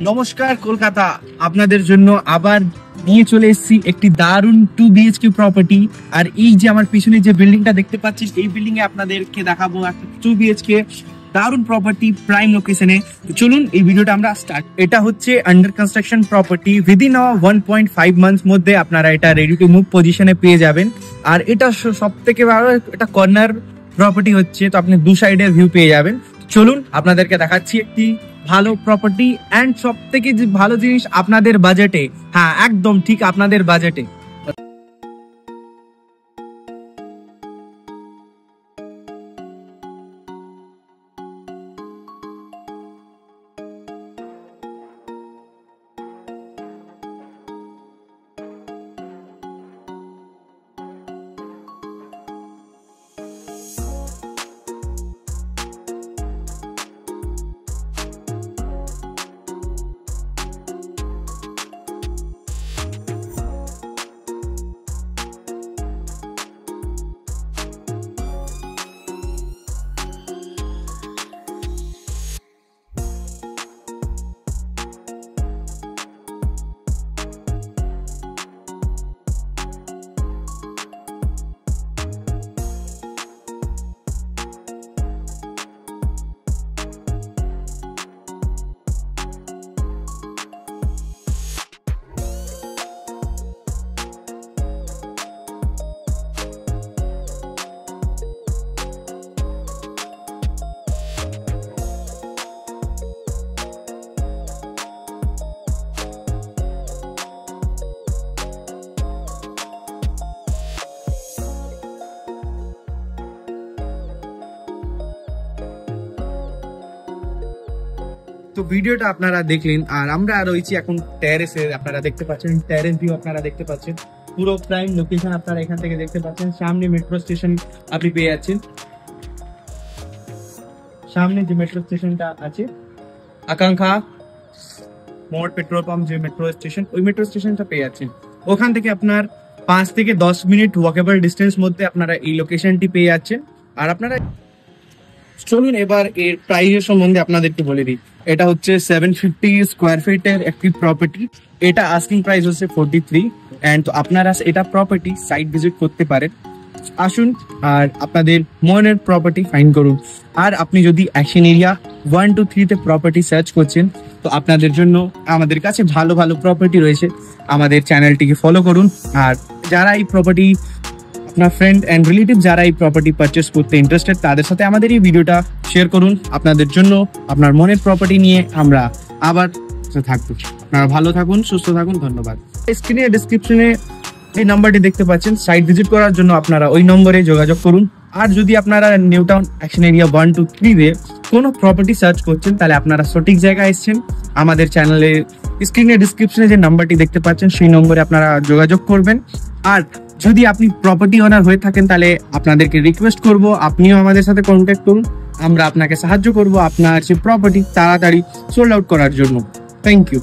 নমস্কার কলকাতা, আপনাদের জন্য আবার নিয়ে চলে এসেছি একটি দারুণ 2 BHK প্রপার্টি। আর এই যে আমার পিছনে যে বিল্ডিংটা দেখতে পাচ্ছেন, এই বিল্ডিং এ আপনাদেরকে দেখাবো একটা 2 BHK দারুণ প্রপার্টি প্রাইম লোকেশনে। চলুন এই ভিডিওটা আমরা স্টার্ট। এটা হচ্ছে under construction property. Within 1.5 months মধ্যে আপনারা এটা রেডি টু মুভ পজিশনে পেয়ে যাবেন। আর এটা সব থেকে ভালো, এটা কর্নার প্রপার্টি হচ্ছে, তো আপনি দু সাইডের ভিউ পেয়ে যাবেন। চলুন আপনাদেরকে দেখাচ্ছি একটি ভালো প্রপার্টি এন্ড সব থেকে যে ভালো জিনিস আপনাদের বাজেটে। হ্যাঁ, একদম ঠিক আপনাদের বাজেটে। তো ভিডিওটা আপনারা দেখলেন, আর আমরা রয়েছি এখন টেরেসে। আপনারা দেখতে পাচ্ছেন টেরেস ভিউ, আপনারা দেখতে পাচ্ছেন পুরো প্রাইম লোকেশন। আপনারা এখান থেকে দেখতে পাচ্ছেন সামনে মেট্রো স্টেশন আপনি পেয়ে যাচ্ছেন। সামনে যে মেট্রো স্টেশনটা আছে, আকাঙ্ক্ষা মোড় পেট্রোল পাম্প, যে মেট্রো স্টেশন, ওই মেট্রো স্টেশনটা পেয়ে যাচ্ছেন। ওখান থেকে আপনার 5 থেকে 10 মিনিট ওয়াকেবল ডিস্টেন্স মধ্যে আপনারা এই লোকেশনটি পেয়ে যাচ্ছেন। আর আপনারা চলুন এবার এর প্রাইসের সম্বন্ধে আপনাদেরকে বলে দিই। এটা হচ্ছে 750 স্কোয়ার ফিটের একটি প্রপার্টি। এটা আস্কিং প্রাইস হচ্ছে 43, এন্ড আপনারা এটা প্রপার্টি সাইট ভিজিট করতে পারেন। আসুন আর আপনাদের মনের প্রপার্টি ফাইন্ড করুন। আর আপনি যদি অ্যাকশন এরিয়া 1 to 3 তে প্রপার্টি সার্চ করছেন, তো আপনাদের জন্য আমাদের কাছে ভালো ভালো প্রপার্টি রয়েছে। আমাদের চ্যানেলটিকে ফলো করুন। আর যারা এই প্রপার্টি, আপনার ফ্রেন্ড এন্ড রিলেটিভ যারা এই প্রপার্টি পারচেস করতে ইন্টারেস্টেড, তাদের সাথে আমাদের এই ভিডিওটা শেয়ার করুন। আপনাদের জন্য আপনার মনের প্রপার্টি নিয়ে আমরা আবার থাকবো। আপনারা ভালো থাকুন, সুস্থ থাকুন, ধন্যবাদ। স্ক্রিনে ডেসক্রিপশনে এই নাম্বারটি দেখতে পাচ্ছেন, সাইট ভিজিট করার জন্য আপনারা ওই নম্বরে যোগাযোগ করুন। আর যদি আপনারা new town action area 1 to 3 তে কোনো প্রপার্টি সার্চ করছেন, তাহলে আপনারা সঠিক জায়গায় এসেছেন। আমাদের চ্যানেলে স্ক্রিনে ডেসক্রিপশনে যে নাম্বারটি দেখতে পাচ্ছেন, সেই নম্বরে আপনারা যোগাযোগ করবেন। আর যদি আপনি প্রপার্টি ওনার হয়ে থাকেন, তাহলে আপনাদেরকে রিকোয়েস্ট করব আপনিও আমাদের সাথে কন্ট্যাক্ট করুন। আমরা আপনাকে সাহায্য করব আপনার যে প্রপার্টি তাড়াতাড়ি সোল্ড আউট করার জন্য। Thank you.